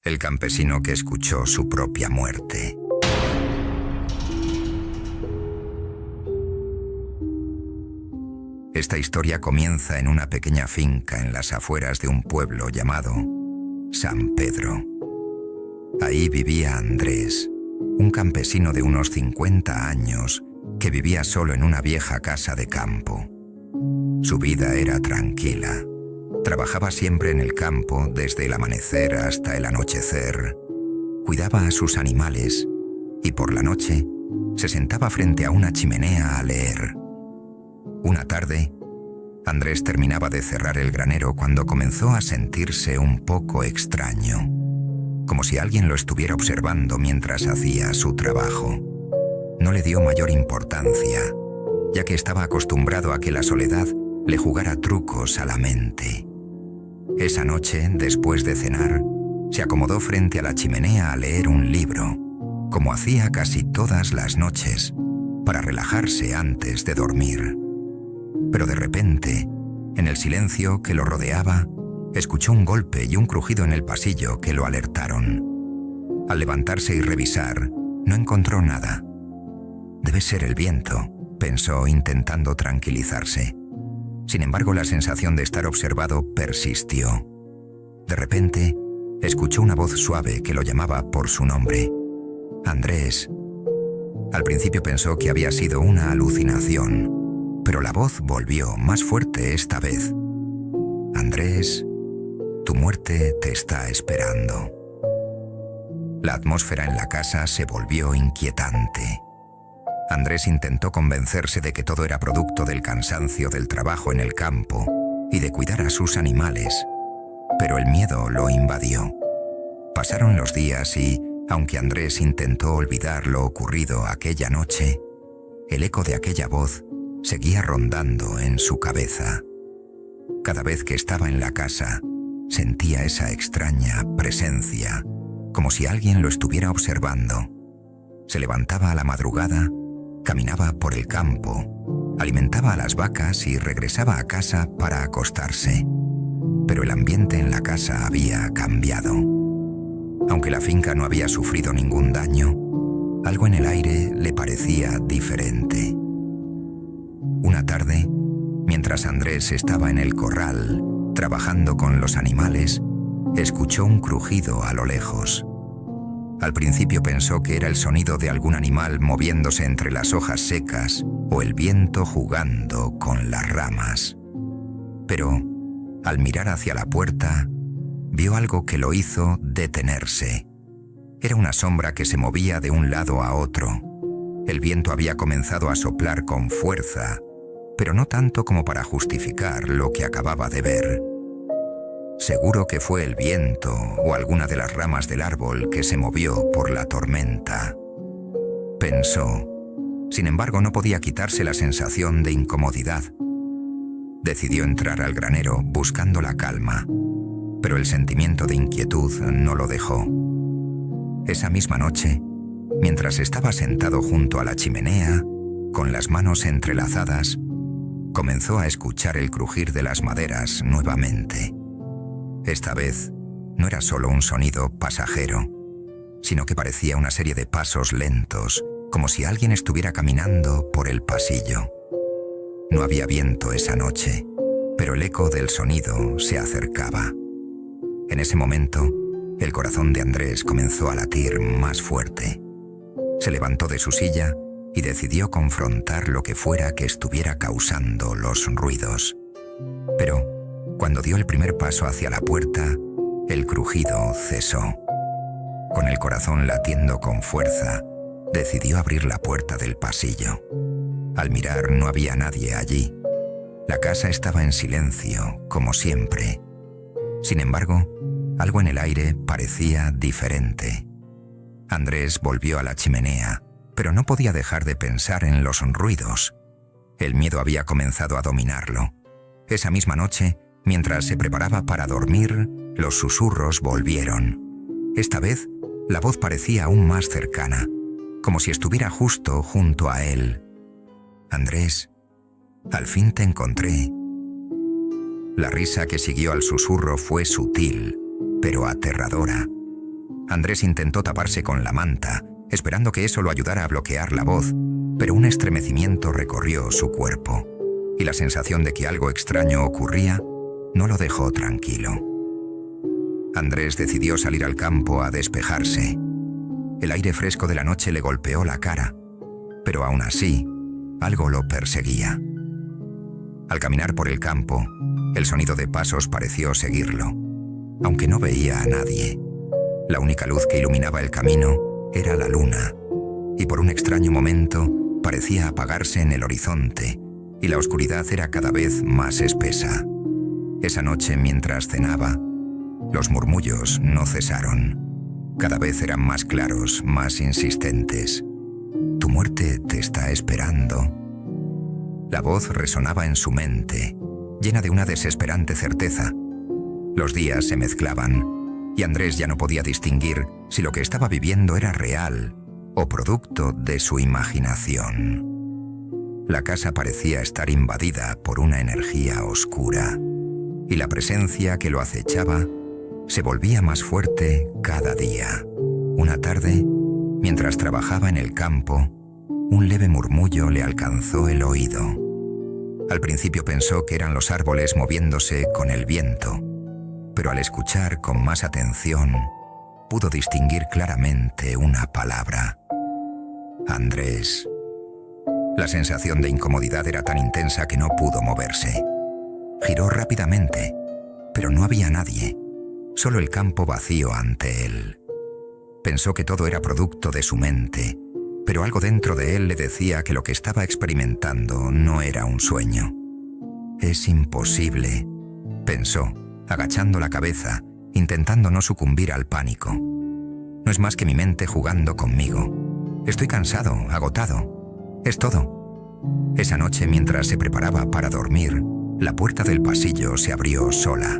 El campesino que escuchó su propia muerte. Esta historia comienza en una pequeña finca en las afueras de un pueblo llamado San Pedro. Ahí vivía Andrés, un campesino de unos 50 años que vivía solo en una vieja casa de campo. Su vida era tranquila. Trabajaba siempre en el campo desde el amanecer hasta el anochecer. Cuidaba a sus animales y por la noche se sentaba frente a una chimenea a leer. Una tarde, Andrés terminaba de cerrar el granero cuando comenzó a sentirse un poco extraño, como si alguien lo estuviera observando mientras hacía su trabajo. No le dio mayor importancia, ya que estaba acostumbrado a que la soledad le jugara trucos a la mente. Esa noche, después de cenar, se acomodó frente a la chimenea a leer un libro, como hacía casi todas las noches, para relajarse antes de dormir. Pero de repente, en el silencio que lo rodeaba, escuchó un golpe y un crujido en el pasillo que lo alertaron. Al levantarse y revisar, no encontró nada. Debe ser el viento, pensó intentando tranquilizarse. Sin embargo, la sensación de estar observado persistió. De repente, escuchó una voz suave que lo llamaba por su nombre. Andrés. Al principio pensó que había sido una alucinación, pero la voz volvió más fuerte esta vez. Andrés, tu muerte te está esperando. La atmósfera en la casa se volvió inquietante. Andrés intentó convencerse de que todo era producto del cansancio del trabajo en el campo y de cuidar a sus animales, pero el miedo lo invadió. Pasaron los días y, aunque Andrés intentó olvidar lo ocurrido aquella noche, el eco de aquella voz seguía rondando en su cabeza. Cada vez que estaba en la casa, sentía esa extraña presencia, como si alguien lo estuviera observando. Se levantaba a la madrugada, caminaba por el campo, alimentaba a las vacas y regresaba a casa para acostarse. Pero el ambiente en la casa había cambiado. Aunque la finca no había sufrido ningún daño, algo en el aire le parecía diferente. Una tarde, mientras Andrés estaba en el corral, trabajando con los animales, escuchó un crujido a lo lejos. Al principio pensó que era el sonido de algún animal moviéndose entre las hojas secas o el viento jugando con las ramas. Pero, al mirar hacia la puerta, vio algo que lo hizo detenerse. Era una sombra que se movía de un lado a otro. El viento había comenzado a soplar con fuerza, pero no tanto como para justificar lo que acababa de ver. Seguro que fue el viento o alguna de las ramas del árbol que se movió por la tormenta, pensó. Sin embargo, no podía quitarse la sensación de incomodidad. Decidió entrar al granero buscando la calma, pero el sentimiento de inquietud no lo dejó. Esa misma noche, mientras estaba sentado junto a la chimenea, con las manos entrelazadas, comenzó a escuchar el crujir de las maderas nuevamente. Esta vez, no era solo un sonido pasajero, sino que parecía una serie de pasos lentos, como si alguien estuviera caminando por el pasillo. No había viento esa noche, pero el eco del sonido se acercaba. En ese momento, el corazón de Andrés comenzó a latir más fuerte. Se levantó de su silla y decidió confrontar lo que fuera que estuviera causando los ruidos. Pero, cuando dio el primer paso hacia la puerta, el crujido cesó. Con el corazón latiendo con fuerza, decidió abrir la puerta del pasillo. Al mirar, no había nadie allí. La casa estaba en silencio, como siempre. Sin embargo, algo en el aire parecía diferente. Andrés volvió a la chimenea, pero no podía dejar de pensar en los ruidos. El miedo había comenzado a dominarlo. Esa misma noche, mientras se preparaba para dormir, los susurros volvieron. Esta vez, la voz parecía aún más cercana, como si estuviera justo junto a él. Andrés, al fin te encontré. La risa que siguió al susurro fue sutil, pero aterradora. Andrés intentó taparse con la manta, esperando que eso lo ayudara a bloquear la voz, pero un estremecimiento recorrió su cuerpo, y la sensación de que algo extraño ocurría no lo dejó tranquilo. Andrés decidió salir al campo a despejarse. El aire fresco de la noche le golpeó la cara, pero aún así, algo lo perseguía. Al caminar por el campo, el sonido de pasos pareció seguirlo, aunque no veía a nadie. La única luz que iluminaba el camino era la luna, y por un extraño momento parecía apagarse en el horizonte, y la oscuridad era cada vez más espesa. Esa noche, mientras cenaba, los murmullos no cesaron. Cada vez eran más claros, más insistentes. «Tu muerte te está esperando». La voz resonaba en su mente, llena de una desesperante certeza. Los días se mezclaban, y Andrés ya no podía distinguir si lo que estaba viviendo era real o producto de su imaginación. La casa parecía estar invadida por una energía oscura, y la presencia que lo acechaba se volvía más fuerte cada día. Una tarde, mientras trabajaba en el campo, un leve murmullo le alcanzó el oído. Al principio pensó que eran los árboles moviéndose con el viento, pero al escuchar con más atención, pudo distinguir claramente una palabra: Andrés. La sensación de incomodidad era tan intensa que no pudo moverse. Giró rápidamente, pero no había nadie, solo el campo vacío ante él. Pensó que todo era producto de su mente, pero algo dentro de él le decía que lo que estaba experimentando no era un sueño. «Es imposible», pensó, agachando la cabeza, intentando no sucumbir al pánico. «No es más que mi mente jugando conmigo. Estoy cansado, agotado. Es todo». Esa noche, mientras se preparaba para dormir, la puerta del pasillo se abrió sola.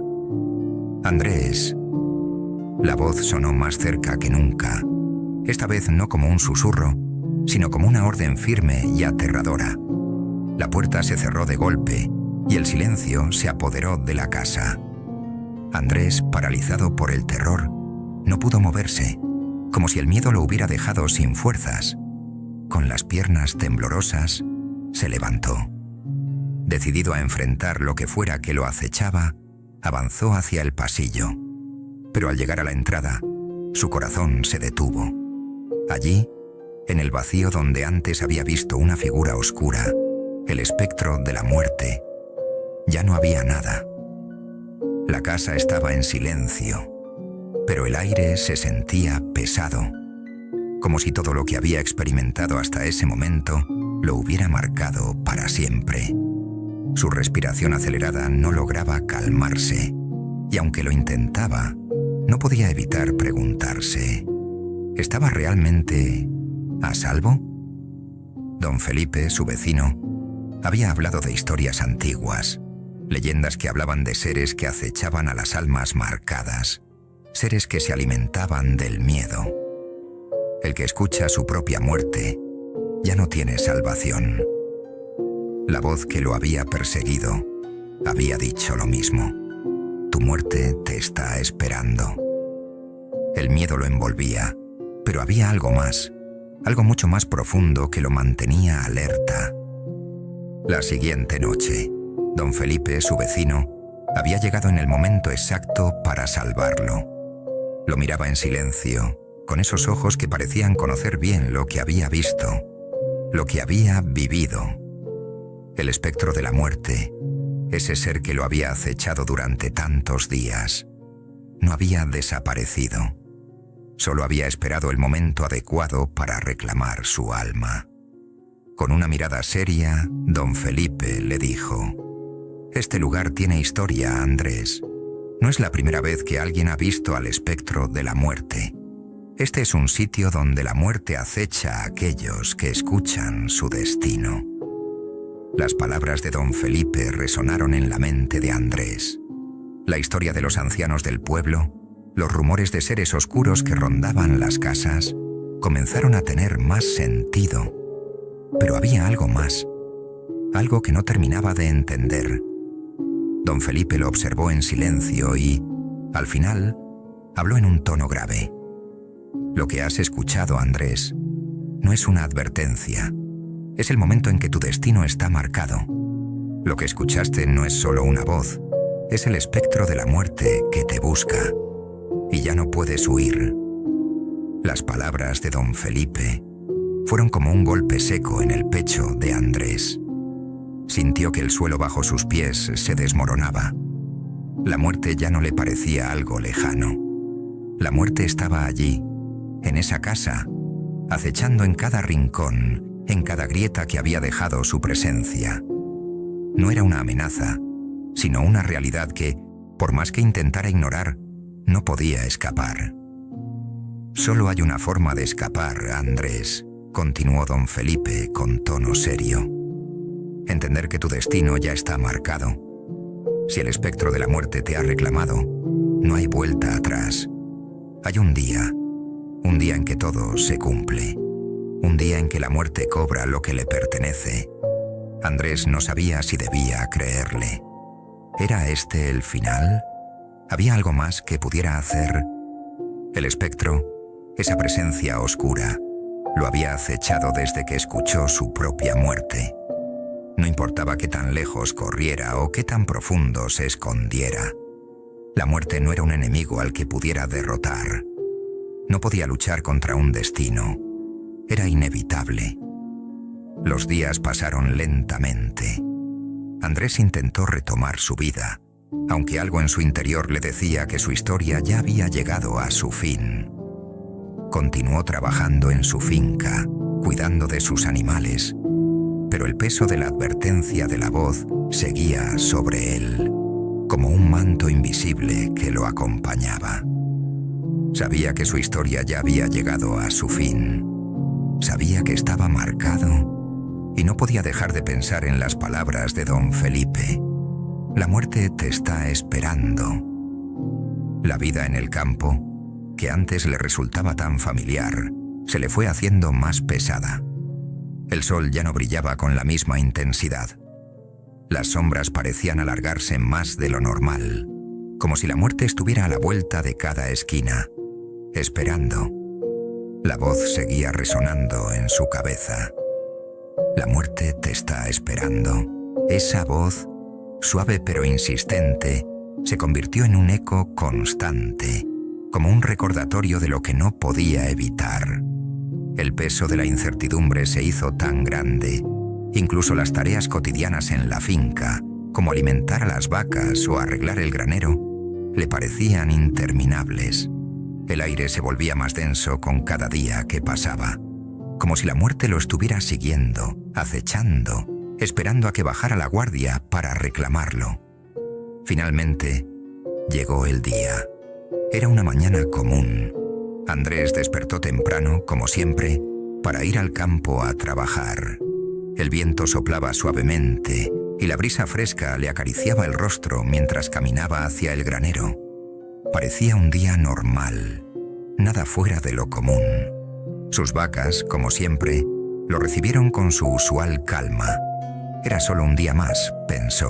«Andrés». La voz sonó más cerca que nunca, esta vez no como un susurro, sino como una orden firme y aterradora. La puerta se cerró de golpe y el silencio se apoderó de la casa. Andrés, paralizado por el terror, no pudo moverse, como si el miedo lo hubiera dejado sin fuerzas. Con las piernas temblorosas, se levantó. Decidido a enfrentar lo que fuera que lo acechaba, avanzó hacia el pasillo. Pero al llegar a la entrada, su corazón se detuvo. Allí, en el vacío donde antes había visto una figura oscura, el espectro de la muerte, ya no había nada. La casa estaba en silencio, pero el aire se sentía pesado, como si todo lo que había experimentado hasta ese momento lo hubiera marcado para siempre. Su respiración acelerada no lograba calmarse, y aunque lo intentaba, no podía evitar preguntarse: ¿estaba realmente a salvo? Don Felipe, su vecino, había hablado de historias antiguas, leyendas que hablaban de seres que acechaban a las almas marcadas, seres que se alimentaban del miedo. El que escucha su propia muerte ya no tiene salvación. La voz que lo había perseguido había dicho lo mismo: tu muerte te está esperando. El miedo lo envolvía, pero había algo más, algo mucho más profundo que lo mantenía alerta. La siguiente noche, don Felipe, su vecino, había llegado en el momento exacto para salvarlo. Lo miraba en silencio, con esos ojos que parecían conocer bien lo que había visto, lo que había vivido. El espectro de la muerte, ese ser que lo había acechado durante tantos días, no había desaparecido. Solo había esperado el momento adecuado para reclamar su alma. Con una mirada seria, don Felipe le dijo: «Este lugar tiene historia, Andrés. No es la primera vez que alguien ha visto al espectro de la muerte. Este es un sitio donde la muerte acecha a aquellos que escuchan su destino». Las palabras de don Felipe resonaron en la mente de Andrés. La historia de los ancianos del pueblo, los rumores de seres oscuros que rondaban las casas, comenzaron a tener más sentido. Pero había algo más, algo que no terminaba de entender. Don Felipe lo observó en silencio y, al final, habló en un tono grave: Lo que has escuchado, Andrés, no es una advertencia. Es el momento en que tu destino está marcado. Lo que escuchaste no es solo una voz, es el espectro de la muerte que te busca. Y ya no puedes huir. Las palabras de don Felipe fueron como un golpe seco en el pecho de Andrés. Sintió que el suelo bajo sus pies se desmoronaba. La muerte ya no le parecía algo lejano. La muerte estaba allí, en esa casa, acechando en cada rincón, en cada grieta que había dejado su presencia. No era una amenaza, sino una realidad que, por más que intentara ignorar, no podía escapar. Solo hay una forma de escapar, Andrés, continuó don Felipe con tono serio. Entender que tu destino ya está marcado. Si el espectro de la muerte te ha reclamado, no hay vuelta atrás. Hay un día en que todo se cumple. Un día en que la muerte cobra lo que le pertenece. Andrés no sabía si debía creerle. ¿Era este el final? ¿Había algo más que pudiera hacer? El espectro, esa presencia oscura, lo había acechado desde que escuchó su propia muerte. No importaba qué tan lejos corriera o qué tan profundo se escondiera. La muerte no era un enemigo al que pudiera derrotar. No podía luchar contra un destino. Era inevitable. Los días pasaron lentamente. Andrés intentó retomar su vida, aunque algo en su interior le decía que su historia ya había llegado a su fin. Continuó trabajando en su finca, cuidando de sus animales, pero el peso de la advertencia de la voz seguía sobre él, como un manto invisible que lo acompañaba. Sabía que su historia ya había llegado a su fin. Sabía que estaba marcado y no podía dejar de pensar en las palabras de don Felipe. La muerte te está esperando. La vida en el campo, que antes le resultaba tan familiar, se le fue haciendo más pesada. El sol ya no brillaba con la misma intensidad. Las sombras parecían alargarse más de lo normal, como si la muerte estuviera a la vuelta de cada esquina, esperando. La voz seguía resonando en su cabeza. La muerte te está esperando. Esa voz, suave pero insistente, se convirtió en un eco constante, como un recordatorio de lo que no podía evitar. El peso de la incertidumbre se hizo tan grande. Incluso las tareas cotidianas en la finca, como alimentar a las vacas o arreglar el granero, le parecían interminables. El aire se volvía más denso con cada día que pasaba, como si la muerte lo estuviera siguiendo, acechando, esperando a que bajara la guardia para reclamarlo. Finalmente, llegó el día. Era una mañana común. Andrés despertó temprano, como siempre, para ir al campo a trabajar. El viento soplaba suavemente y la brisa fresca le acariciaba el rostro mientras caminaba hacia el granero. Parecía un día normal, nada fuera de lo común. Sus vacas, como siempre, lo recibieron con su usual calma. Era solo un día más, pensó,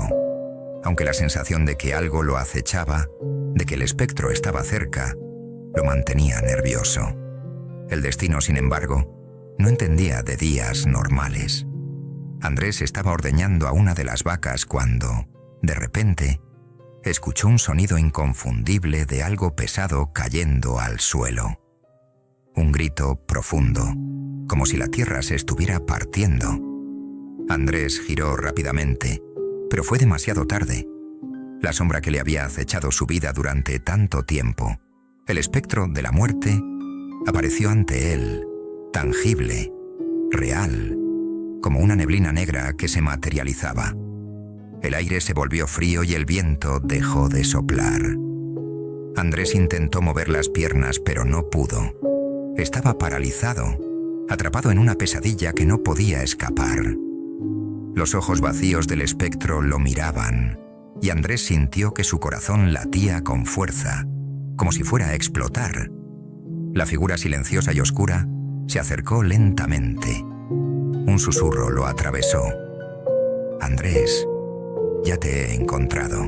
aunque la sensación de que algo lo acechaba, de que el espectro estaba cerca, lo mantenía nervioso. El destino, sin embargo, no entendía de días normales. Andrés estaba ordeñando a una de las vacas cuando, de repente, escuchó un sonido inconfundible de algo pesado cayendo al suelo. Un grito profundo, como si la tierra se estuviera partiendo. Andrés giró rápidamente, pero fue demasiado tarde. La sombra que le había acechado su vida durante tanto tiempo, el espectro de la muerte, apareció ante él, tangible, real, como una neblina negra que se materializaba. El aire se volvió frío y el viento dejó de soplar. Andrés intentó mover las piernas, pero no pudo. Estaba paralizado, atrapado en una pesadilla que no podía escapar. Los ojos vacíos del espectro lo miraban, y Andrés sintió que su corazón latía con fuerza, como si fuera a explotar. La figura silenciosa y oscura se acercó lentamente. Un susurro lo atravesó. «Andrés, ya te he encontrado».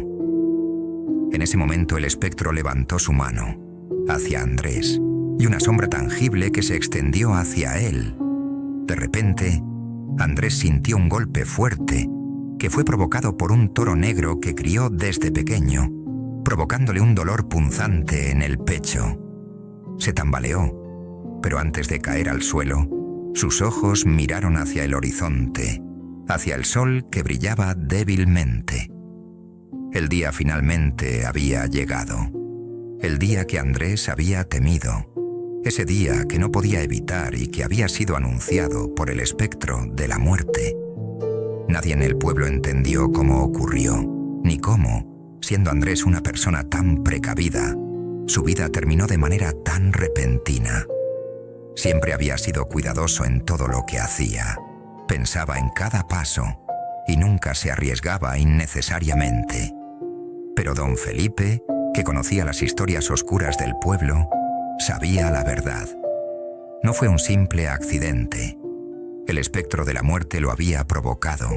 En ese momento el espectro levantó su mano hacia Andrés y una sombra tangible que se extendió hacia él. De repente, Andrés sintió un golpe fuerte que fue provocado por un toro negro que crió desde pequeño, provocándole un dolor punzante en el pecho. Se tambaleó, pero antes de caer al suelo, sus ojos miraron hacia el horizonte, hacia el sol que brillaba débilmente. El día finalmente había llegado. El día que Andrés había temido. Ese día que no podía evitar y que había sido anunciado por el espectro de la muerte. Nadie en el pueblo entendió cómo ocurrió, ni cómo, siendo Andrés una persona tan precavida, su vida terminó de manera tan repentina. Siempre había sido cuidadoso en todo lo que hacía. Pensaba en cada paso y nunca se arriesgaba innecesariamente. Pero don Felipe, que conocía las historias oscuras del pueblo, sabía la verdad. No fue un simple accidente. El espectro de la muerte lo había provocado,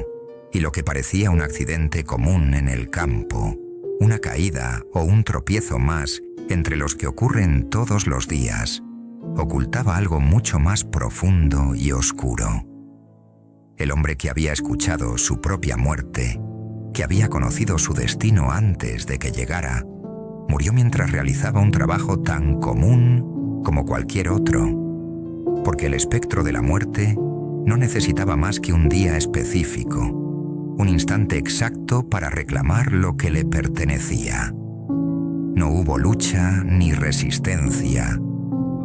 y lo que parecía un accidente común en el campo, una caída o un tropiezo más entre los que ocurren todos los días, ocultaba algo mucho más profundo y oscuro. El hombre que había escuchado su propia muerte, que había conocido su destino antes de que llegara, murió mientras realizaba un trabajo tan común como cualquier otro, porque el espectro de la muerte no necesitaba más que un día específico, un instante exacto para reclamar lo que le pertenecía. No hubo lucha ni resistencia,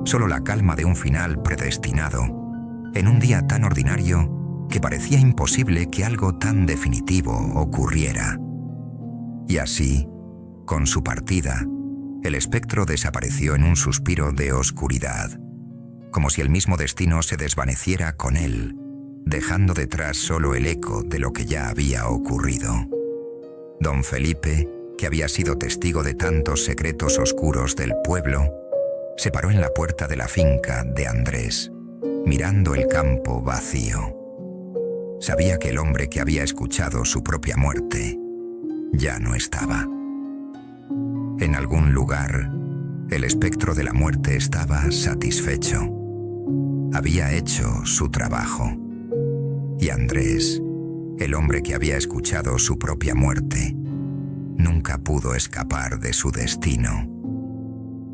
solo la calma de un final predestinado, en un día tan ordinario que parecía imposible que algo tan definitivo ocurriera. Y así, con su partida, el espectro desapareció en un suspiro de oscuridad, como si el mismo destino se desvaneciera con él, dejando detrás solo el eco de lo que ya había ocurrido. Don Felipe, que había sido testigo de tantos secretos oscuros del pueblo, se paró en la puerta de la finca de Andrés, mirando el campo vacío. Sabía que el hombre que había escuchado su propia muerte ya no estaba. En algún lugar, el espectro de la muerte estaba satisfecho. Había hecho su trabajo. Y Andrés, el hombre que había escuchado su propia muerte, nunca pudo escapar de su destino.